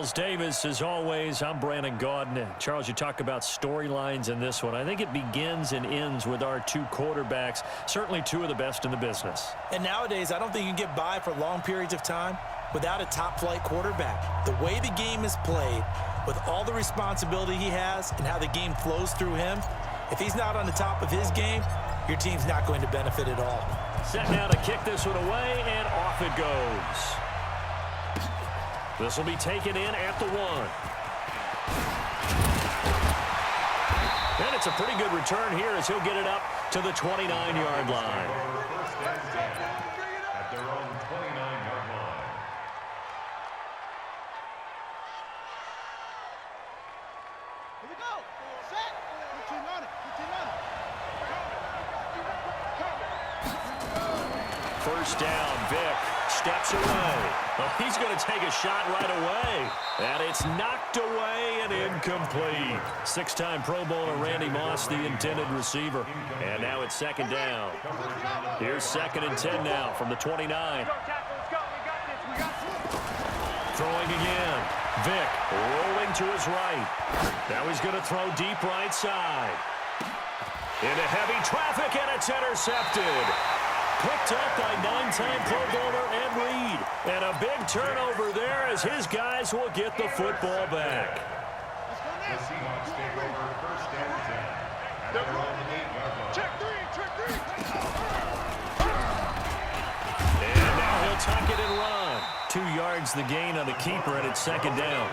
Charles Davis, as always, I'm Brandon Gaudin. Charles, you talk about storylines in this one. I think it begins and ends with our two quarterbacks, certainly two of the best in the business. And nowadays, I don't think you can get by for long periods of time without a top-flight quarterback. The way the game is played, with all the responsibility he has and how the game flows through him, if he's not on the top of his game, your team's not going to benefit at all. Set now to kick this one away, and off it goes. This will be taken in at the 1. And it's a pretty good return here as he'll get it up to the 29-yard line. At their own 29-yard line. Here we go. Set. 15 on it. 15 on it. First down, Vick steps away. Well, he's going to take a shot right away. And it's knocked away and incomplete. Six-time Pro Bowler Randy Moss, the intended receiver. And now it's second down. Here's 2nd and 10 now from the 29. Throwing again. Vick rolling to his right. Now he's going to throw deep right side. Into heavy traffic, and it's intercepted. Picked up by 9-time Pro Bowler Ed Reed. And a big turnover there as his guys will get the football back. The Seahawks take over first and 10. At their own 8-yard line. Check three. And now he'll tuck it and run. 2 yards the gain on the keeper, and it's second down.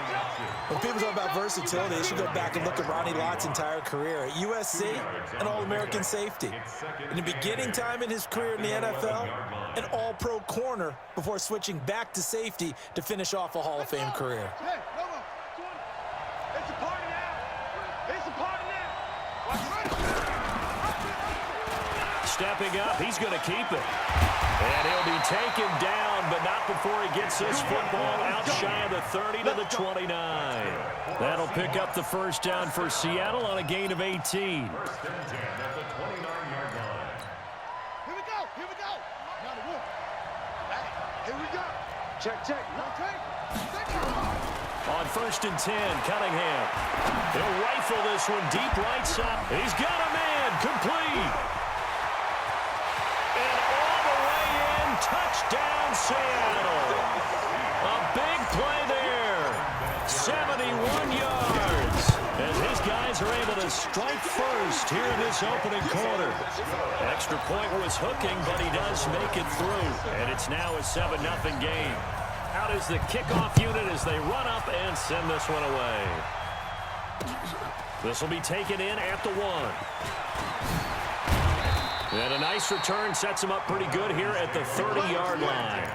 When people talk about versatility, they should go back and look at Ronnie Lott's entire career. At USC, an All-American safety. In the beginning time in his career in the NFL, an All-Pro corner before switching back to safety to finish off a Hall of Fame career. Hey, no. It's a party now. It's a party now. Stepping up, he's going to keep it. And he'll be taken down, but not before he gets this football out shy of the 30 to the 29. That'll pick up the first down for Seattle on a gain of 18. First and 10 at the 29-yard line. Here we go. Now the wolf. Hey, here we go. Check. On first and 10, Cunningham. He'll rifle this one deep right side. He's got a man, complete. Touchdown, Seattle. A big play there. 71 yards. And his guys are able to strike first here in this opening quarter. Extra point was hooking, but he does make it through. And it's now a 7-0 game. Out is the kickoff unit as they run up and send this one away. This will be taken in at the 1. And a nice return sets him up pretty good here at the 30-yard line.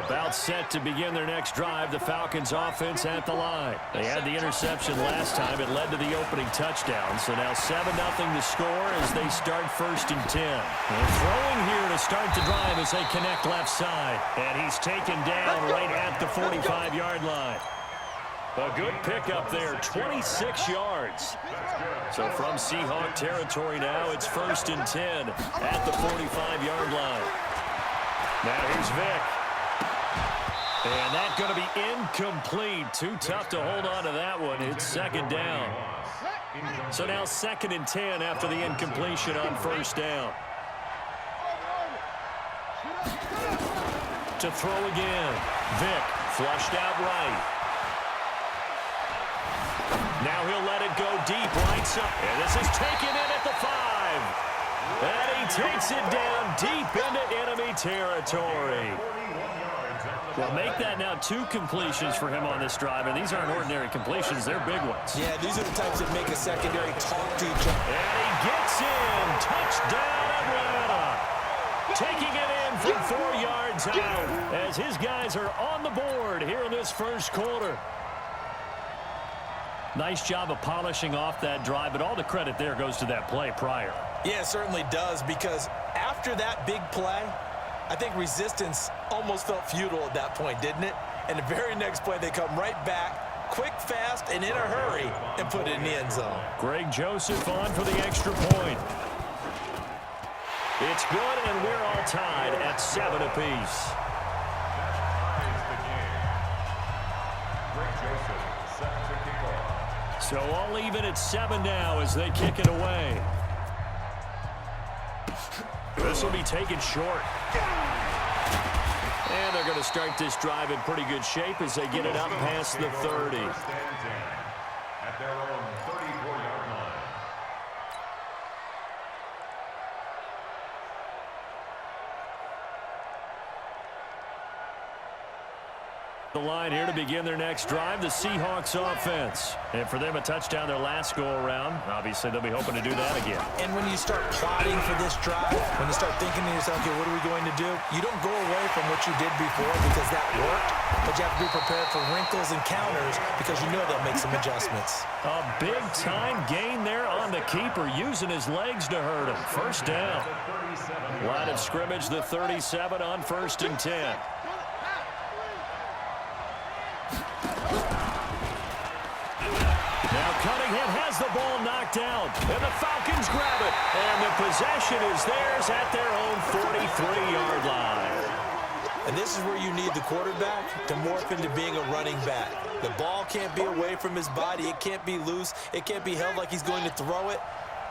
About set to begin their next drive, the Falcons offense at the line. They had the interception last time. It led to the opening touchdown. So now 7-0 the score as they start first and 10. And throwing here to start the drive as they connect left side. And he's taken down right at the 45-yard line. A good pickup there, 26 yards. So from Seahawk territory now, it's first and 10 at the 45-yard line. Now here's Vick. And that's going to be incomplete. Too tough to hold on to that one. It's second down. So now 2nd and 10 after the incompletion on first down. To throw again. Vick flushed out right. Now he'll let it go deep right side. And this is taken in at the 5. And he takes it down deep into enemy territory. Well, make that now 2 completions for him on this drive. And these aren't ordinary completions. They're big ones. Yeah, these are the types that make a secondary talk to each other. And he gets in. Touchdown, Atlanta. Taking it in from 4 yards out as his guys are on the board here in this first quarter. Nice job of polishing off that drive, but all the credit there goes to that play prior. Yeah, it certainly does, because after that big play, I think resistance almost felt futile at that point, didn't it? And the very next play, they come right back, quick, fast, and in a hurry, and put it in the end zone. Greg Joseph on for the extra point. It's good, and we're all tied at 7 apiece. So all even at 7 now as they kick it away. This will be taken short. And they're going to start this drive in pretty good shape as they get it up past the 30. At their own 34-yard line. The line here to begin their next drive, the Seahawks offense. And for them, a touchdown their last go-around. Obviously, they'll be hoping to do that again. And when you start plotting for this drive, when you start thinking to yourself, okay, what are we going to do? You don't go away from what you did before because that worked, but you have to be prepared for wrinkles and counters because you know they'll make some adjustments. A big-time gain there on the keeper, using his legs to hurt him. First down. Line of scrimmage, the 37 on 1st and 10. Now Cunningham has the ball knocked down, and the Falcons grab it. And the possession is theirs at their own 43-yard line. And this is where you need the quarterback to morph into being a running back. The ball can't be away from his body. It can't be loose. It can't be held like he's going to throw it.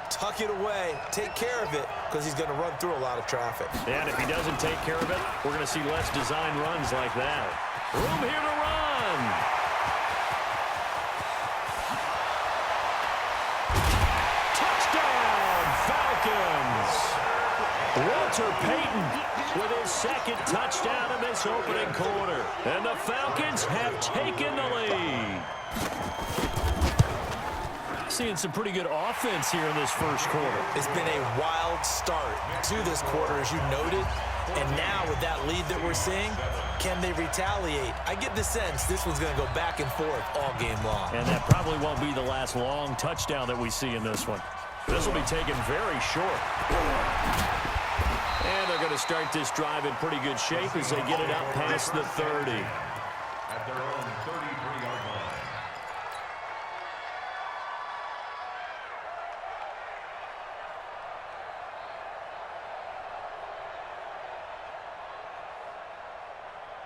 Tuck it away. Take care of it because he's going to run through a lot of traffic. And if he doesn't take care of it, we're going to see less design runs like that. Room here to run. Touchdown, Falcons. Walter Payton with his second touchdown in this opening quarter. And the Falcons have taken the lead. Seeing some pretty good offense here in this first quarter. It's been a wild start to this quarter, as you noted. And now with that lead that we're seeing, can they retaliate? I get the sense this one's going to go back and forth all game long. And that probably won't be the last long touchdown that we see in this one. This will be taken very short. And they're going to start this drive in pretty good shape as they get it up past the 30. At their own 33-yard line.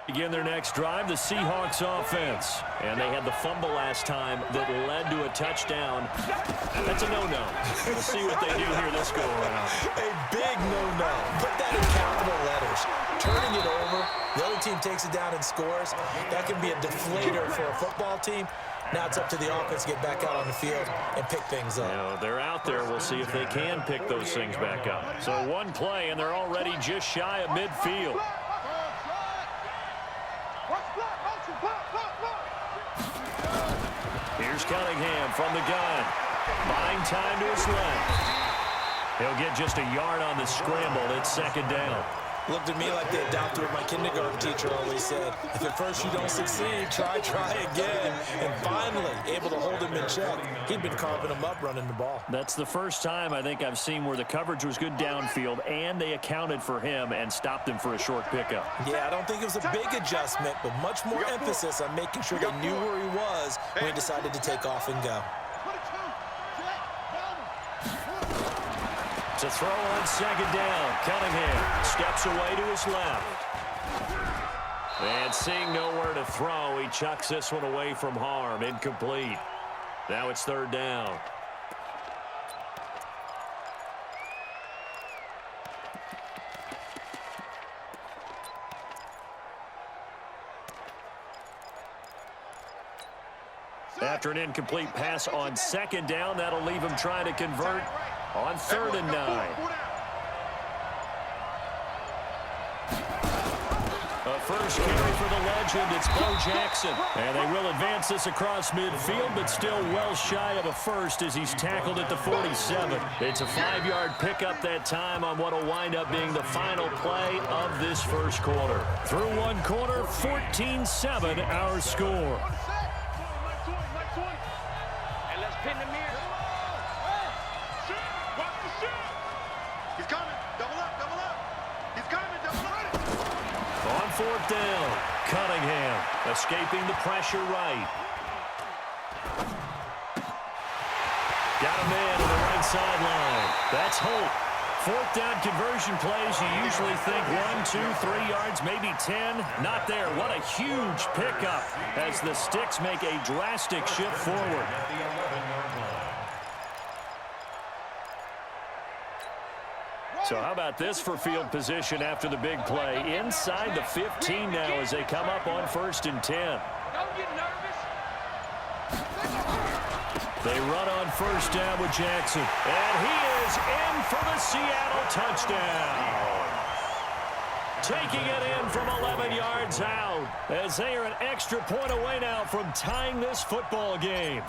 Begin their next drive, the Seahawks offense. And they had the fumble last time that led to a touchdown. That's a no-no. We'll see what they do here this go-around. A big no-no. Put that in capital letters. Turning it over, the other team takes it down and scores. That can be a deflator for a football team. Now it's up to the offense to get back out on the field and pick things up. You know, they're out there. We'll see if they can pick those things back up. So one play, and they're already just shy of midfield. Here's Cunningham from the gun. Buying time to his left. He'll get just a yard on the scramble. It's second down. Looked at me like they adopted what my kindergarten teacher always said. If at first you don't succeed, try again. And finally, able to hold him in check. He'd been carving him up running the ball. That's the first time I think I've seen where the coverage was good downfield, and they accounted for him and stopped him for a short pickup. Yeah, I don't think it was a big adjustment, but much more emphasis on making sure they knew where he was when he decided to take off and go. To throw on second down, Cunningham steps away to his left. And seeing nowhere to throw, he chucks this one away from harm, incomplete. Now it's third down. After an incomplete pass on second down, that'll leave him trying to convert on 3rd and 9. A first carry for the legend, it's Bo Jackson. And they will advance this across midfield, but still well shy of a first as he's tackled at the 47. It's a 5-yard pickup that time on what will wind up being the final play of this first quarter. Through one quarter, 14-7 our score. And let's pin the mirror. He's coming. Double up, double up. He's coming, double up. On 4th down, Cunningham escaping the pressure right. Got a man on the right sideline. That's Holt. fourth down conversion plays, you usually think 1, 2, 3 yards, maybe 10. Not there. What a huge pickup as the Sticks make a drastic shift forward. So how about this for field position after the big play? Inside the 15 now as they come up on 1st and 10. Don't get nervous. They run on 1st down with Jackson. And he is in for the Seattle touchdown. Taking it in from 11 yards out as they are an extra point away now from tying this football game.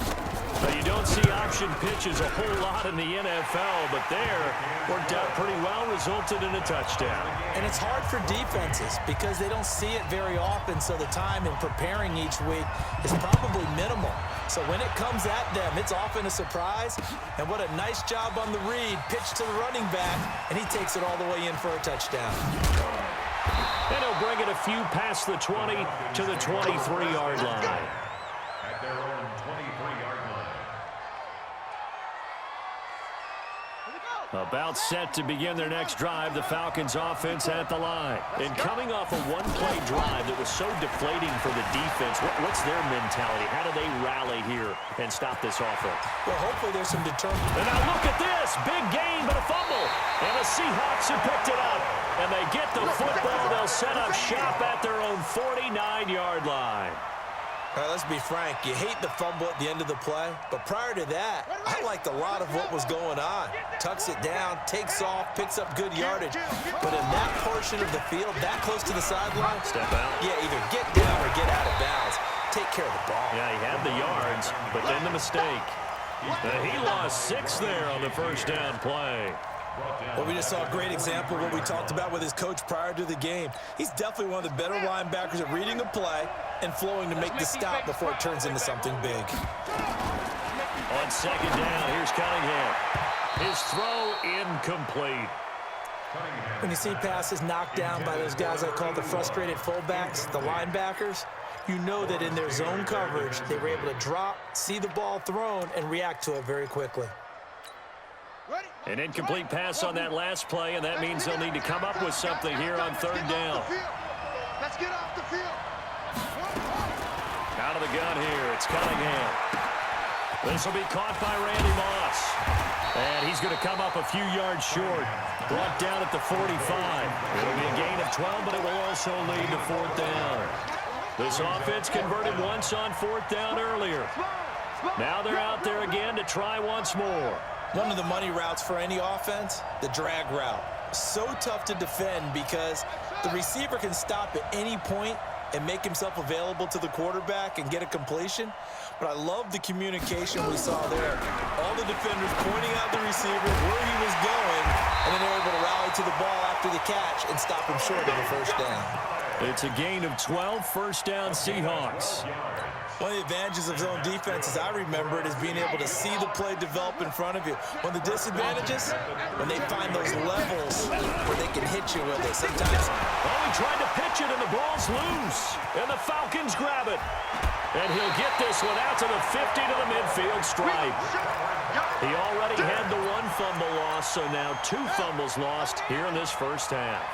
Now, you don't see option pitches a whole lot in the NFL, but there worked out pretty well, resulted in a touchdown. And it's hard for defenses because they don't see it very often, so the time in preparing each week is probably minimal. So when it comes at them, it's often a surprise. And what a nice job on the read. Pitch to the running back, and he takes it all the way in for a touchdown. And he'll bring it a few past the 20 to the 23-yard line. At their own 23-yard line. About set to begin their next drive, the Falcons offense at the line. And coming off a one-play drive that was so deflating for the defense, what's their mentality? How do they rally here and stop this offense? Well, hopefully there's some determination. And now look at this. Big gain, but a fumble. And the Seahawks have picked it up. And they get the football. They'll set up shop at their own 49-yard line. All right, let's be frank. You hate the fumble at the end of the play, but prior to that, I liked a lot of what was going on. Tucks it down, takes off, picks up good yardage. But in that portion of the field, that close to the sideline, step out. Yeah, either get down or get out of bounds. Take care of the ball. Yeah, he had the yards, but then the mistake. He lost 6 there on the first down play. Well, we just saw a great example of what we talked about with his coach prior to the game. He's definitely one of the better linebackers at reading a play and flowing to make the stop before it turns into something big. On 2nd down, here's Cunningham. His throw incomplete. When you see passes knocked down by those guys I call the frustrated fullbacks, the linebackers, you know that in their zone coverage, they were able to drop, see the ball thrown, and react to it very quickly. An incomplete pass on that last play, and that means they'll need to come up with something here on 3rd down. Let's get off the field. Out of the gun here, it's Cunningham. This will be caught by Randy Moss. And he's going to come up a few yards short. Brought down at the 45. It'll be a gain of 12, but it will also lead to 4th down. This offense converted once on 4th down earlier. Now they're out there again to try once more. One of the money routes for any offense, the drag route. So tough to defend because the receiver can stop at any point and make himself available to the quarterback and get a completion. But I love the communication we saw there. All the defenders pointing out the receiver, where he was going, and then they're able to rally to the ball after the catch and stop him short of the first down. It's a gain of 12, 1st down Seahawks. One of the advantages of zone defense, as I remember it, is being able to see the play develop in front of you. One of the disadvantages, when they find those levels where they can hit you with it. Sometimes, oh, he tried to pitch it, and the ball's loose. And the Falcons grab it. And he'll get this one out to the 50 to the midfield stripe. He already had the 1 fumble loss, so now 2 fumbles lost here in this first half.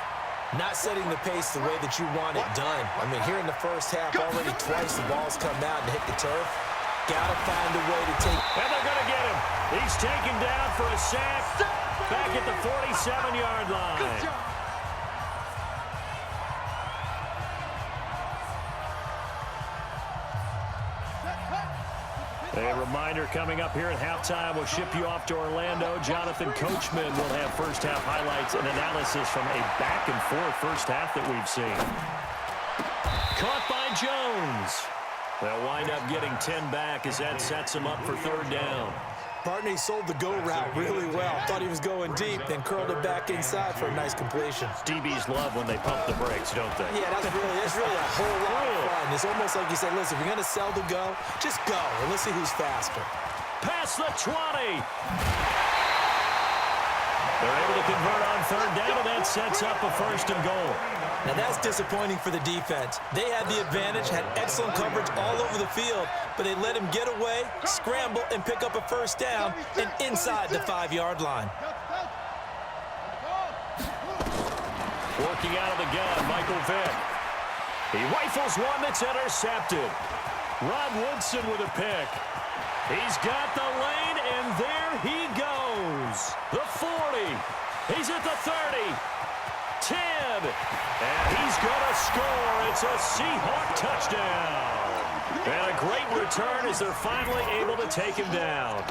not setting the pace the way that you want it done. I mean, here in the first half, already twice the ball's come out and hit the turf. Got to find a way to take. And they're going to get him. He's taken down for a sack back at the 47-yard line. Good job. A reminder coming up here at halftime. We'll ship you off to Orlando. Jonathan Coachman will have first-half highlights and analysis from a back-and-forth first half that we've seen. Caught by Jones. They'll wind up getting 10 back as that sets him up for third down. Barney sold the go route really well. Thought he was going deep, then curled it back inside for a nice completion. DBs love when they pump the brakes, don't they? Yeah, that's really a whole lot of fun. It's almost like you said, listen, if you're going to sell the go, just go, and let's see who's faster. Past the 20. They're able to convert on third down, and that sets up a first and goal. Now, that's disappointing for the defense. They had the advantage, had excellent coverage all over the field, but they let him get away, scramble, and pick up a first down and inside the 5-yard line. Working out of the gun, Michael Vick. He rifles one that's intercepted. Rod Woodson with a pick. He's got the lane, and there he goes. The 40. He's at the 30. 10. And he's going to score. It's a Seahawk touchdown. And a great return as they're finally able to take him down.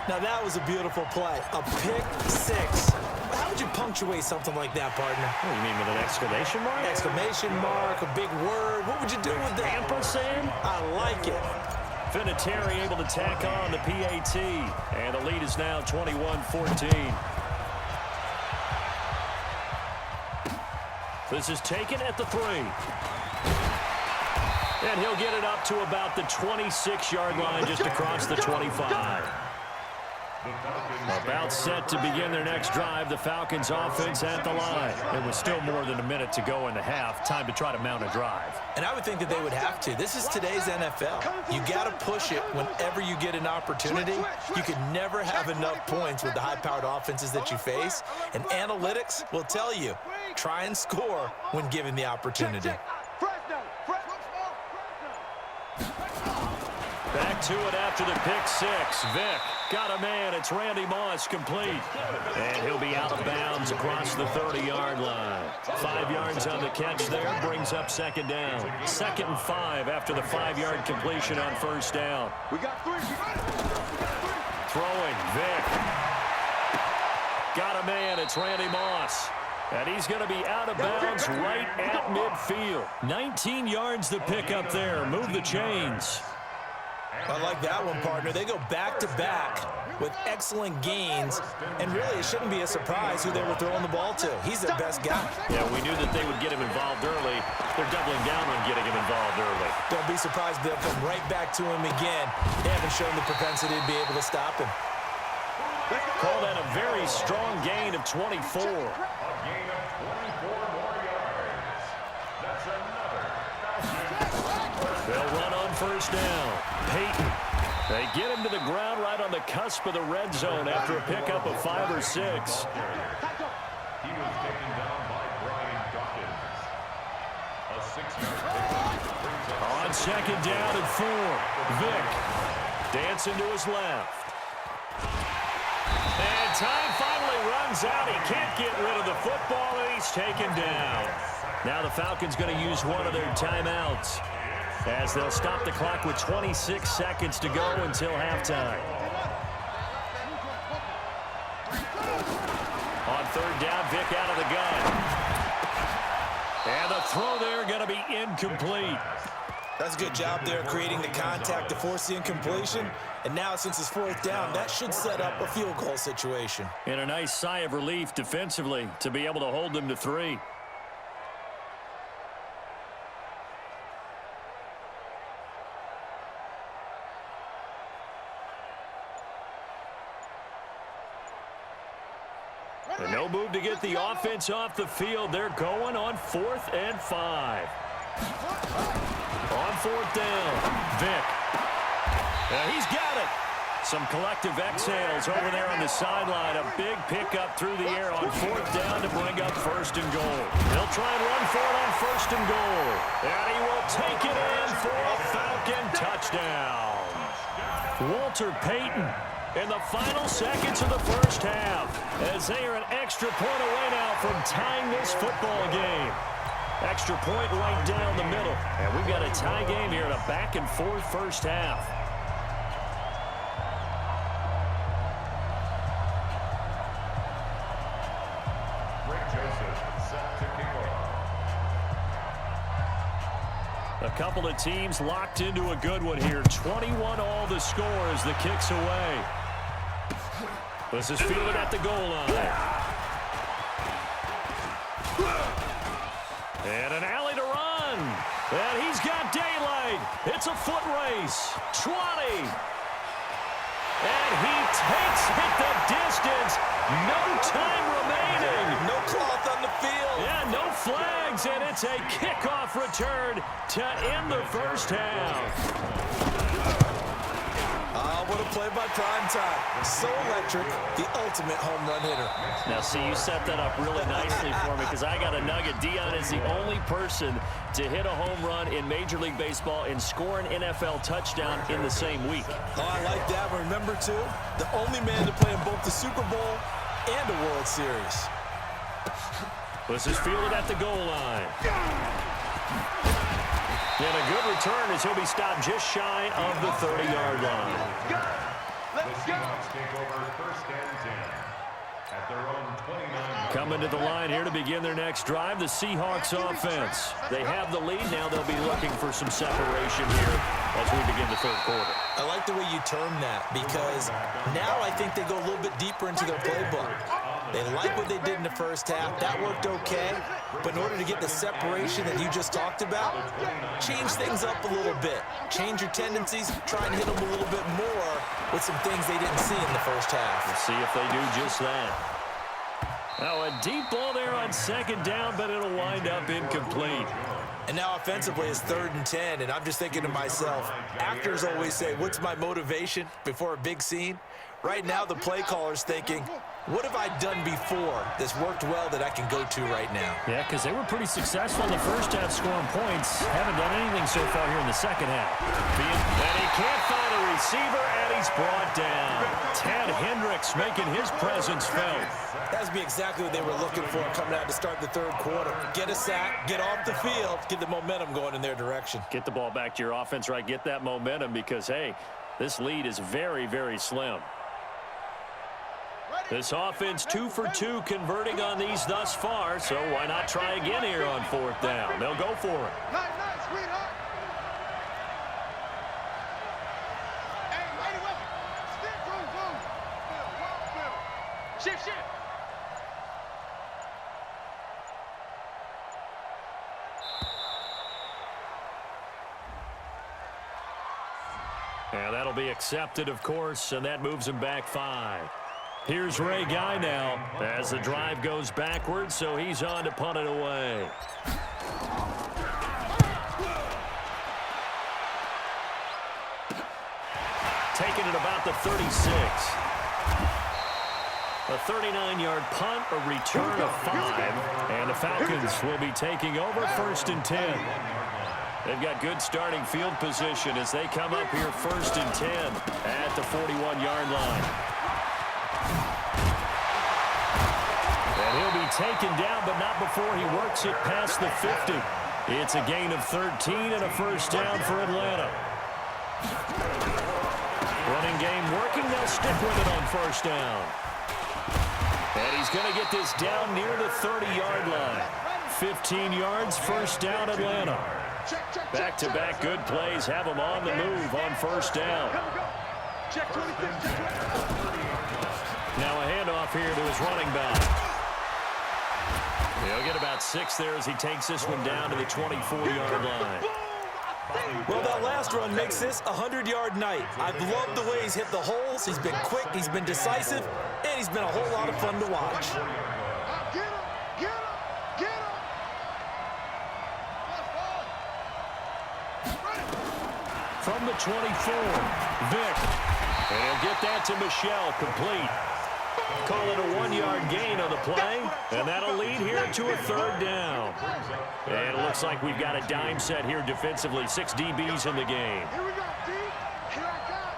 Now that was a beautiful play. A pick six. How would you punctuate something like that, partner? What do you mean, with an exclamation mark? Exclamation mark, a big word. What would you do with that? Ampersand? I like it. Vinatieri able to tack on the PAT. And the lead is now 21-14. This is taken at the 3. And he'll get it up to about the 26-yard line, just across the 25. About set to begin their next drive, the Falcons offense at the line. It was still more than a minute to go in the half. Time to try to mount a drive. And I would think that they would have to. This is today's NFL. You got to push it whenever you get an opportunity. You can never have enough points with the high-powered offenses that you face. And analytics will tell you, try and score when given the opportunity. Back to it after the pick six. Vick got a man. It's Randy Moss complete. And he'll be out of bounds across the 30-yard line. 5 yards on the catch there. Brings up second down. 2nd and 5 after the 5-yard completion on first down. We got 3. Throwing. Vick. Got a man. It's Randy Moss. And he's going to be out of bounds right at midfield. 19 yards to pick up there. Move the chains. I like that one, partner. They go back-to-back with excellent gains, and really it shouldn't be a surprise who they were throwing the ball to. He's their best guy. Yeah, we knew that they would get him involved early. They're doubling down on getting him involved early. Don't be surprised they'll come right back to him again. They haven't shown the propensity to be able to stop him. Call that a very strong gain of 24. A gain of 24 more yards. That's another. They'll run on first down. Peyton. They get him to the ground right on the cusp of the red zone after a pickup of 5 or 6. He was taken down by Brian Dawkins. A 6-yard pickup. On second down and 4. Vick dancing to his left. And time finally runs out. He can't get rid of the football, and he's taken down. Now the Falcons going to use one of their timeouts, as they'll stop the clock with 26 seconds to go until halftime. On third down, Vick out of the gun. And the throw there going to be incomplete. That's a good job there creating the contact to force the incompletion. And now since it's 4th down, that should set up a field goal situation. And a nice sigh of relief defensively to be able to hold them to 3. And no move to get the offense off the field. They're going on 4th and 5. On 4th down, Vick. He's got it. Some collective exhales over there on the sideline. A big pickup through the air on 4th down to bring up 1st and goal. They'll try and run for it on 1st and goal. And he will take it in for a Falcon touchdown. Walter Payton in the final seconds of the first half, as they are an extra point away now from tying this football game. Extra point right down the middle. And we've got a tie game here in a back-and-forth first half. A couple of teams locked into a good one here. 21 all the score as the kick's away. This is fielded at the goal line. And an alley to run. And he's got daylight. It's a foot race. 20. And he takes it the distance. No time remaining. No cloth on the field. Yeah, no flags, and it's a kickoff return to end the first half. what a play by Prime Time. So electric, the ultimate home run hitter. Now, see, you set that up really nicely for me because I got a nugget. Dion is the only person to hit a home run in Major League Baseball and score an NFL touchdown in the same week. Oh, I like that. But remember, too, the only man to play in both the Super Bowl and a World Series. This is fielded at the goal line. And a good return as he'll be stopped just shy of the 30-yard line. The Seahawks take over first and 10 at their own 29. Coming to the line here to begin their next drive, the Seahawks offense. They have the lead. Now they'll be looking for some separation here as we begin the third quarter. I like the way you term that because now I think they go a little bit deeper into their playbook. They like what they did in the first half. That worked okay. But in order to get the separation that you just talked about, change things up a little bit. Change your tendencies. Try and hit them a little bit more with some things they didn't see in the first half. Let's see if they do just that. Now a deep ball there on second down, but it'll wind up incomplete. And now offensively it's 3rd and 10, and I'm just thinking to myself, actors always say, what's my motivation before a big scene? Right now the play caller's thinking, what have I done before that's worked well that I can go to right now? Yeah, because they were pretty successful in the first half scoring points. Haven't done anything so far here in the second half. And he can't find a receiver, and he's brought down. Ted Hendricks making his presence felt. That's be exactly what they were looking for coming out to start the third quarter. Get a sack, get off the field, get the momentum going in their direction. Get the ball back to your offense, right? Get that momentum because, hey, this lead is very, very slim. This offense 2 for 2 converting on these thus far, so why not try again here on 4th down? They'll go for it. Nice, sweetheart. Hey, lady, what? Stick, boom. Shift. And that'll be accepted, of course, and that moves him back 5. Here's Ray Guy now as the drive goes backwards, so he's on to punt it away. Taking it about the 36. A 39-yard punt, a return of 5, and the Falcons will be taking over 1st and 10. They've got good starting field position as they come up here 1st and 10 at the 41-yard line. And he'll be taken down, but not before he works it past the 50. It's a gain of 13 and a 1st down for Atlanta. Running game working. They'll stick with it on 1st down. And he's going to get this down near the 30-yard line. 15 yards, 1st down Atlanta. Back-to-back good plays have him on the move on 1st down. Now a handoff here to his running back. He'll get about 6 there as he takes this one down to the 24-yard line. Well, that last run makes this a 100-yard night. I've loved the way he's hit the holes. He's been quick, he's been decisive, and he's been a whole lot of fun to watch. From the 24, Vick. And he'll get that to Michelle, complete. Call it a 1-yard gain on the play, and that'll lead here to a 3rd down. And it looks like we've got a dime set here defensively. 6 DBs in the game. Here we go, D. Here I come.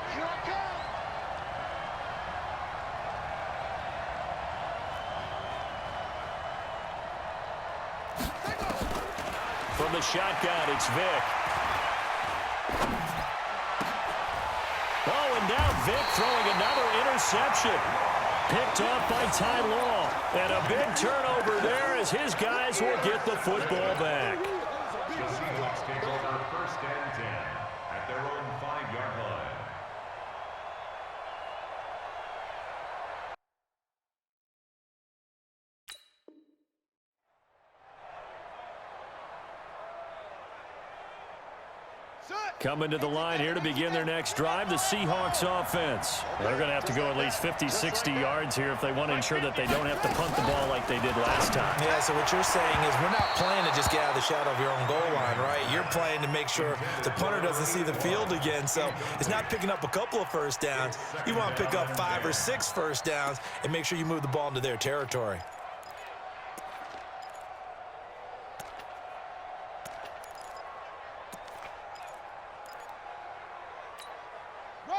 From the shotgun, it's Vick. Oh, and now Vick throwing another interception. Picked off by Ty Law. And a big turnover there as his guys will get the football back. The Seahawks take over 1st and 10 at their own 5-yard line. Coming to the line here to begin their next drive, the Seahawks offense. They're going to have to go at least 50, 60 yards here if they want to ensure that they don't have to punt the ball like they did last time. Yeah, so what you're saying is we're not playing to just get out of the shadow of your own goal line, right? You're playing to make sure the punter doesn't see the field again. So it's not picking up a couple of first downs. You want to pick up 5 or 6 first downs and make sure you move the ball into their territory.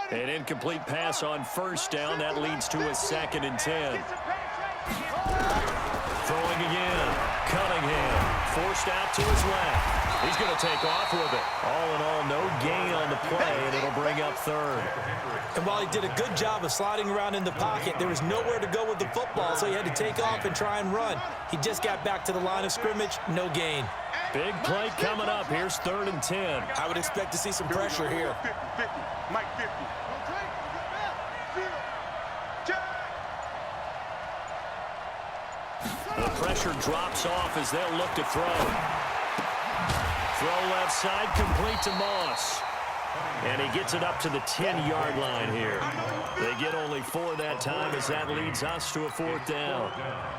An incomplete pass on first down. That leads to a 2nd and 10. Throwing again. Cunningham forced out to his left. He's going to take off with it. All in all, no gain on the play, and it'll bring up 3rd. And while he did a good job of sliding around in the pocket, there was nowhere to go with the football, so he had to take off and try and run. He just got back to the line of scrimmage, no gain. Big play coming up. Here's 3rd and 10. I would expect to see some pressure here. 50, 50. Mike 50. The pressure drops off as they'll look to throw. Throw left side, complete to Moss. And he gets it up to the 10-yard line here. They get only 4 that time as that leads us to a 4th down.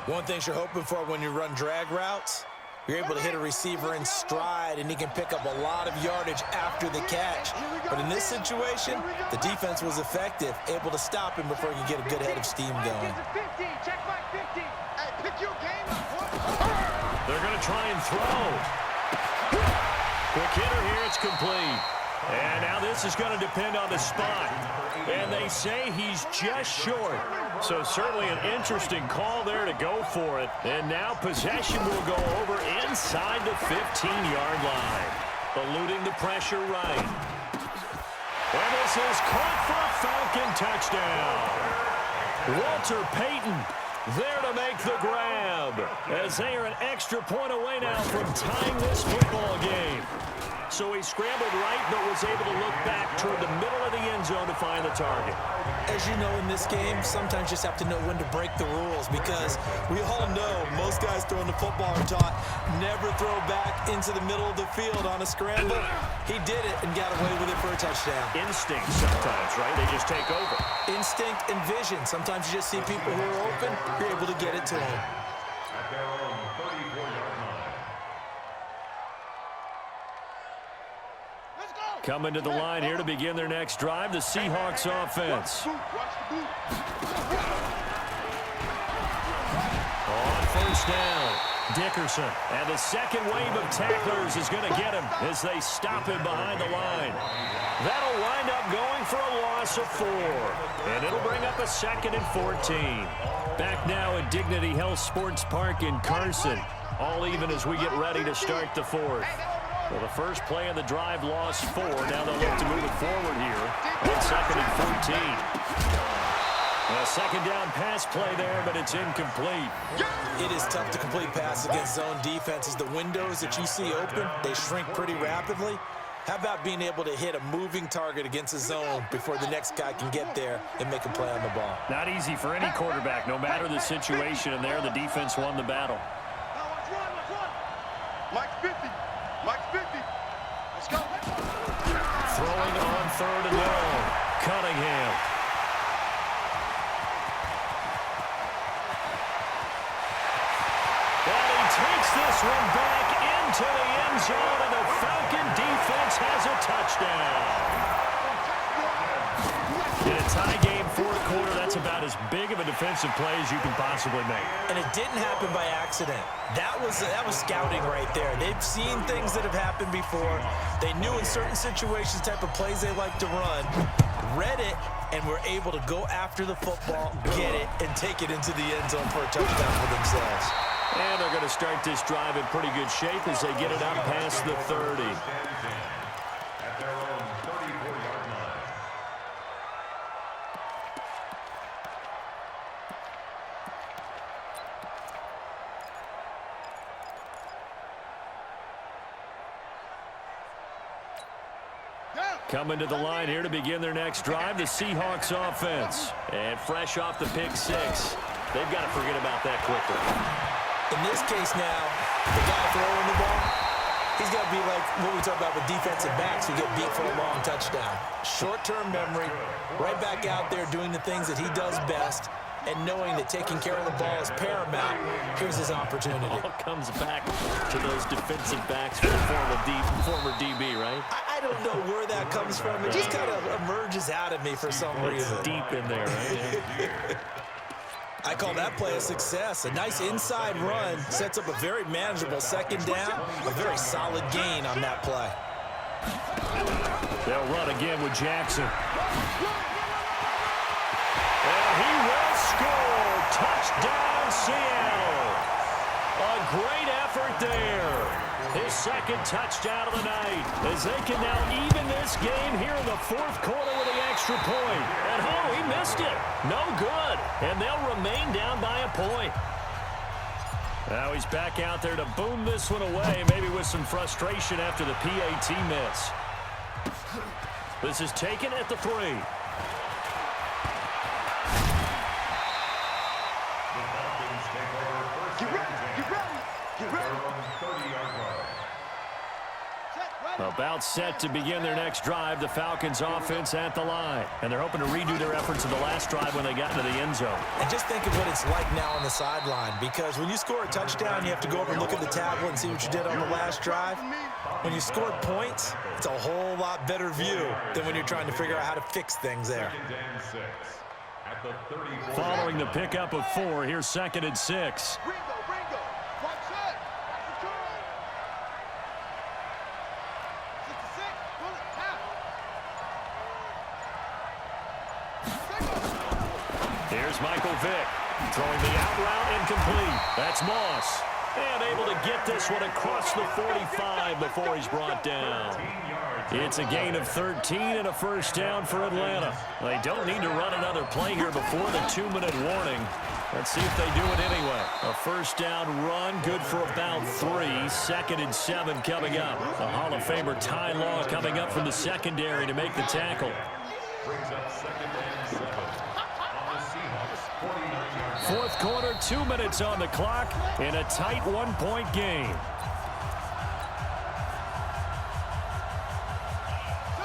One thing you're hoping for when you run drag routes, you're able to hit a receiver in stride, and he can pick up a lot of yardage after the catch. But in this situation, the defense was effective, able to stop him before he could get a good head of steam going. Check my 50. Hey, pick your game up. They're going to try and throw. Quick hitter here, it's complete. And now this is going to depend on the spot. And they say he's just short. So certainly an interesting call there to go for it. And now possession will go over inside the 15-yard line. Eluding the pressure right. And this is caught for a Falcon touchdown. Walter Payton there to make the grab, as they are an extra point away now from tying this football game. So he scrambled right, but was able to look back toward the middle of the end zone to find the target. As you know, in this game, sometimes you just have to know when to break the rules, because we all know most guys throwing the football are taught never throw back into the middle of the field on a scramble. He did it and got away with it for a touchdown. Instinct sometimes, right? They just take over. Instinct and vision. Sometimes you just see people who are open, you're able to get it to them. At their own 34-yard line. Coming to the line here to begin their next drive, the Seahawks offense. On first down, Dickerson. And the second wave of tacklers is going to get him as they stop him behind the line. That'll wind up going for a loss of 4. And it'll bring up a 2nd and 14. Back now at Dignity Health Sports Park in Carson. All even as we get ready to start the 4th. Well, the first play of the drive lost 4. Now they'll look to move it forward here on 2nd and 14. A second down pass play there, but it's incomplete. It is tough to complete passes against zone defenses. The windows that you see open, they shrink pretty rapidly. How about being able to hit a moving target against a zone before the next guy can get there and make a play on the ball? Not easy for any quarterback, no matter the situation, and there the defense won the battle. Mike 50. Mike 50. Let's go. Throwing on 3rd and long. Cunningham. And he takes this one back into the end zone, and the Falcon defense has a touchdown. In a tie game, 4th quarter, that's about as big of a defensive play as you can possibly make. And it didn't happen by accident. That was scouting right there. They've seen things that have happened before. They knew in certain situations type of plays they like to run, read it, and were able to go after the football, get it, and take it into the end zone for a touchdown for themselves. And they're going to start this drive in pretty good shape as they get it up past the 30. At their own 34-yard line. Coming to the line here to begin their next drive, the Seahawks offense. And fresh off the pick 6, they've got to forget about that quickly. In this case now, the guy throwing the ball, He's got to be like what we talk about with defensive backs who get beat for a long touchdown. Short-term memory, right back out there doing the things that he does best, and knowing that taking care of the ball is paramount. Here's his opportunity. All comes back to those defensive backs from the former DB, right? I don't know where that comes from. It just kind of emerges out of me for some reason. It's deep in there, right? Yeah. I call that play a success. A nice inside run sets up a very manageable second down. A very solid gain on that play. They'll run again with Jackson. And he will score. Touchdown, Seattle. A great effort there. His second touchdown of the night as they can now even this game here in the fourth quarter with the extra point. And oh, he missed it. No good. And they'll remain down by a point. Now he's back out there to boom this one away, maybe with some frustration after the PAT miss. This is taken at the 3. About set to begin their next drive, the Falcons offense at the line. And they're hoping to redo their efforts in the last drive when they got into the end zone. And just think of what it's like now on the sideline, because when you score a touchdown, you have to go over and look at the tablet and see what you did on the last drive. When you scored points, it's a whole lot better view than when you're trying to figure out how to fix things there. Following the pickup of 4, here's 2nd and 6. Here's Michael Vick throwing the out route incomplete. That's Moss. And able to get this one across the 45 before he's brought down. It's a gain of 13 and a first down for Atlanta. They don't need to run another play here before the 2-minute warning. Let's see if they do it anyway. A first down run, good for about 3. 2nd and 7 coming up. The Hall of Famer Ty Law coming up from the secondary to make the tackle. Fourth quarter, 2 minutes on the clock in a tight 1-point game.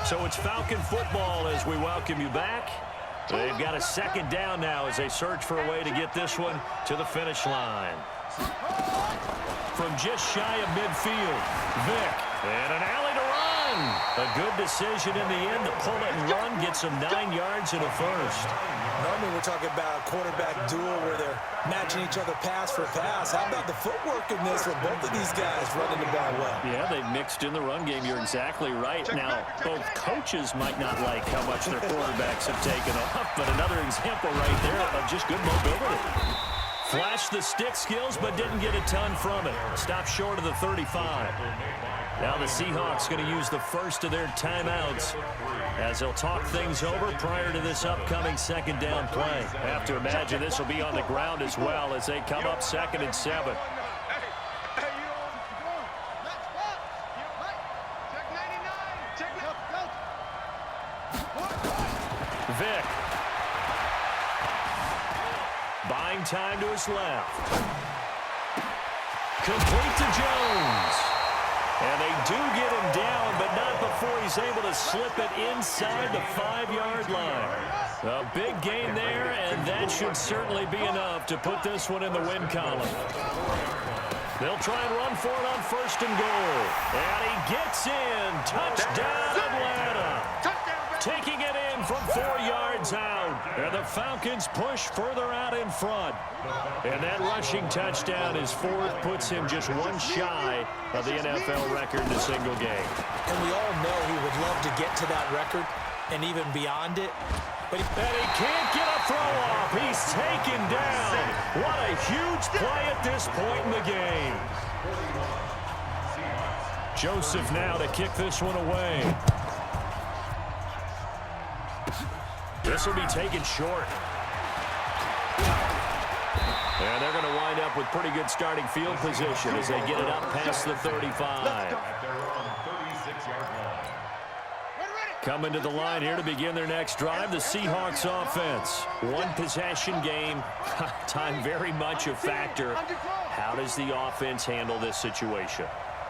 So it's Falcon football as we welcome you back. They've got a second down now as they search for a way to get this one to the finish line. From just shy of midfield, Vick, and an alley to run. A good decision in the end to pull it and run, get some 9 yards and a first. Normally we're talking about a quarterback duel where they're matching each other pass for pass. How about the footwork in this with both of these guys running the ball well? Yeah, they mixed in the run game. You're exactly right. Now, both coaches might not like how much their quarterbacks have taken off, but another example right there of just good mobility. Flashed the stick skills, but didn't get a ton from it. Stopped short of the 35. Now the Seahawks going to use the first of their timeouts as they'll talk things over prior to this upcoming second down play. Have to imagine this will be on the ground as well as they come up 2nd and 7. Vick. Buying time to his left. Complete to Jones. And they do get him down, but not before he's able to slip it inside the 5-yard line. A big gain there, and that should certainly be enough to put this one in the win column. They'll try and run for it on 1st and goal. And he gets in. Touchdown, Atlanta. Taking it in from 4 yards out. And the Falcons push further out in front. And that rushing touchdown, his 4th, puts him just 1 shy of the NFL record in a single game. And we all know he would love to get to that record and even beyond it. And he can't get a throw off. He's taken down. What a huge play at this point in the game. Joseph now to kick this one away. This will be taken short. And they're going to wind up with pretty good starting field position as they get it up past the 35. Coming to the line here to begin their next drive, the Seahawks offense. 1 possession game. Time very much a factor. How does the offense handle this situation?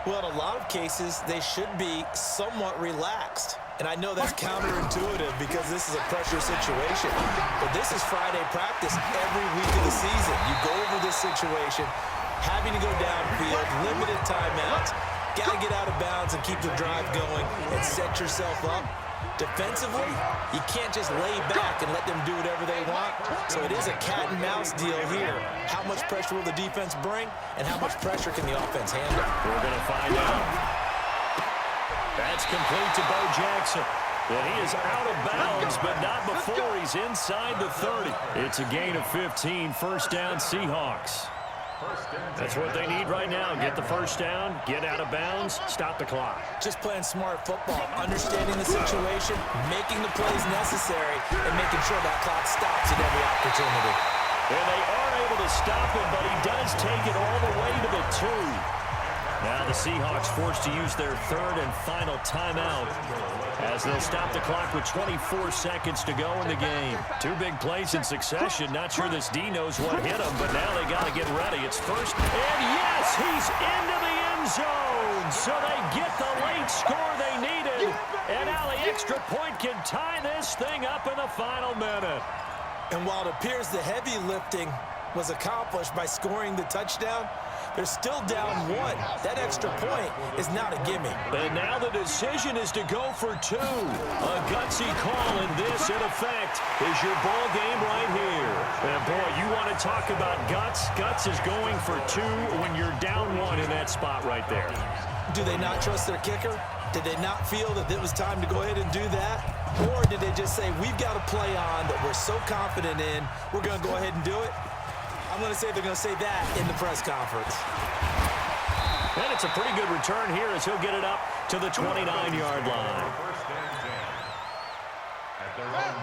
Well, in a lot of cases, they should be somewhat relaxed. And I know that's counterintuitive because this is a pressure situation. But this is Friday practice every week of the season. You go over this situation, having to go downfield, limited timeouts, got to get out of bounds and keep the drive going and set yourself up. Defensively, you can't just lay back and let them do whatever they want. So it is a cat and mouse deal here. How much pressure will the defense bring, and how much pressure can the offense handle? We're going to find out. That's complete to Bo Jackson. And he is out of bounds, but not before he's inside the 30. It's a gain of 15, first down Seahawks. That's what they need right now. Get the first down, get out of bounds, stop the clock. Just playing smart football, understanding the situation, making the plays necessary, and making sure that clock stops at every opportunity. And they are able to stop him, but he does take it all the way to the 2. Now the Seahawks forced to use their third and final timeout as they'll stop the clock with 24 seconds to go in the game. 2 big plays in succession. Not sure this D knows what hit him, but now they got to get ready. It's first, and yes, he's into the end zone. So they get the late score they needed, and now the extra point can tie this thing up in the final minute. And while it appears the heavy lifting was accomplished by scoring the touchdown, they're still down 1. That extra point is not a gimme. And now the decision is to go for 2. A gutsy call, and this, in effect, is your ball game right here. And, boy, you want to talk about guts. Guts is going for 2 when you're down 1 in that spot right there. Do they not trust their kicker? Did they not feel that it was time to go ahead and do that? Or did they just say, we've got a play on that we're so confident in, we're going to go ahead and do it? I'm going to say they're going to say that in the press conference. And it's a pretty good return here as he'll get it up to the 29-yard line.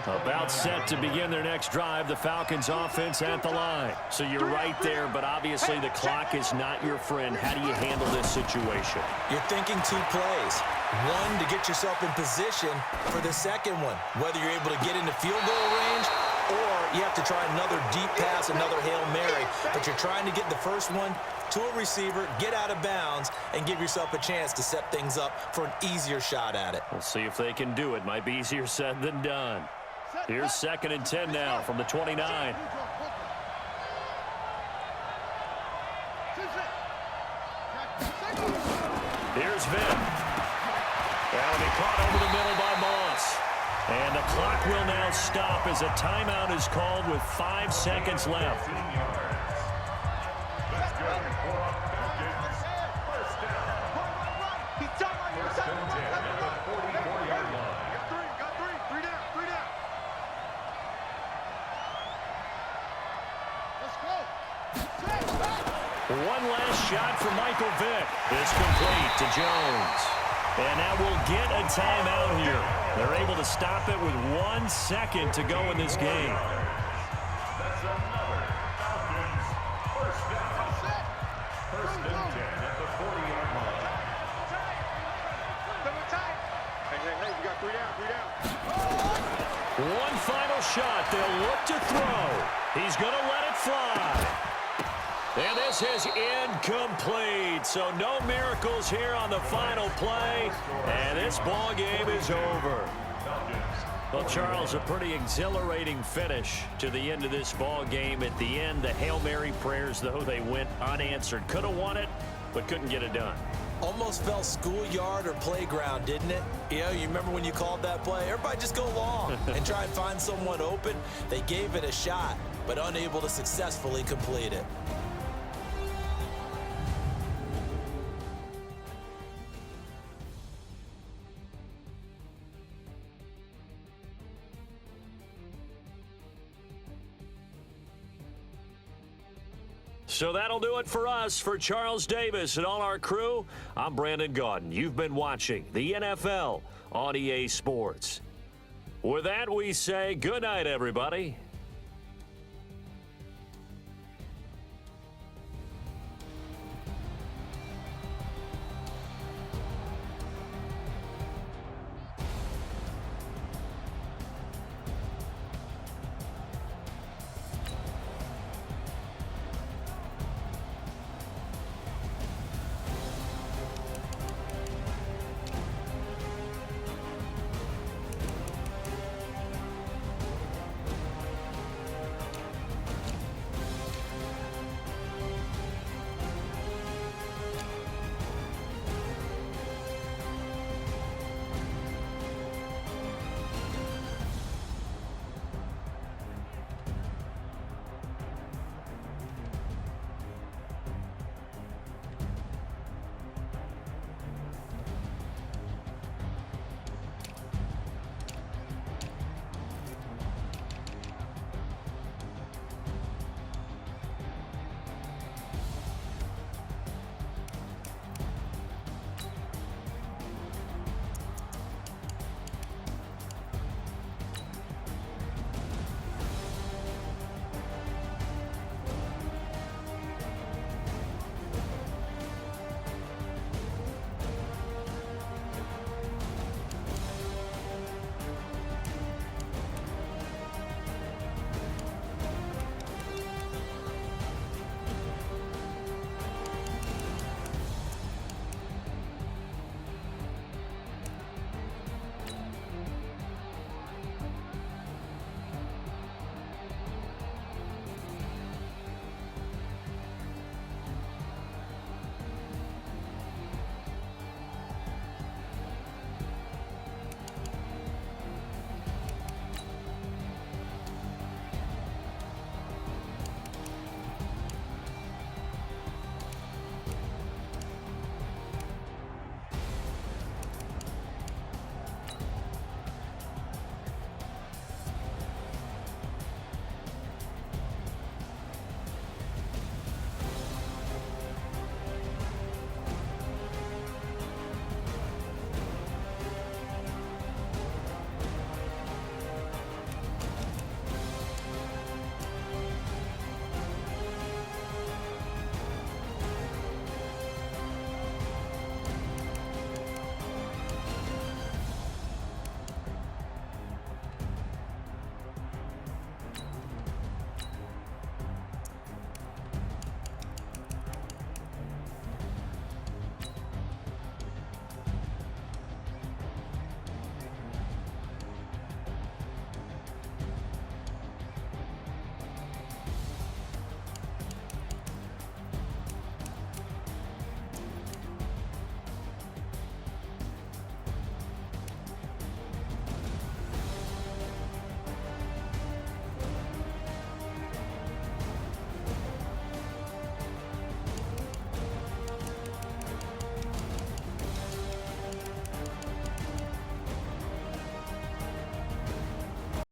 About set to begin their next drive, the Falcons offense at the line. So you're right there, but obviously the clock is not your friend. How do you handle this situation? You're thinking 2 plays. 1 to get yourself in position for the second one, whether you're able to get into field goal range or you have to try another deep pass, another Hail Mary. But you're trying to get the first one to a receiver, get out of bounds, and give yourself a chance to set things up for an easier shot at it. We'll see if they can do it. Might be easier said than done. Here's 2nd and 10 now from the 29. Here's Vick. That'll be caught over the middle by Moss. And the clock will now stop as a timeout is called with 5 seconds left. One last shot for Michael Vick. It's complete to Jones. And now we'll get a timeout here. They're able to stop it with 1 second to go in this game. That's another Falcons first down. First and 10 at the 40-yard line. Hey, we got 3 down, 3 down. One final shot. They'll look to throw. He's going to let it fly. And this is incomplete. So no miracles here on the final play. And this ball game is over. Well, Charles, a pretty exhilarating finish to the end of this ball game. At the end, the Hail Mary prayers, though, they went unanswered. Could have won it, but couldn't get it done. Almost felt schoolyard or playground, didn't it? You know, you remember when you called that play? Everybody just go long and try and find someone open. They gave it a shot, but unable to successfully complete it. So that'll do it for us. For Charles Davis and all our crew, I'm Brandon Gaudin. You've been watching the NFL on EA Sports. With that, we say good night, everybody.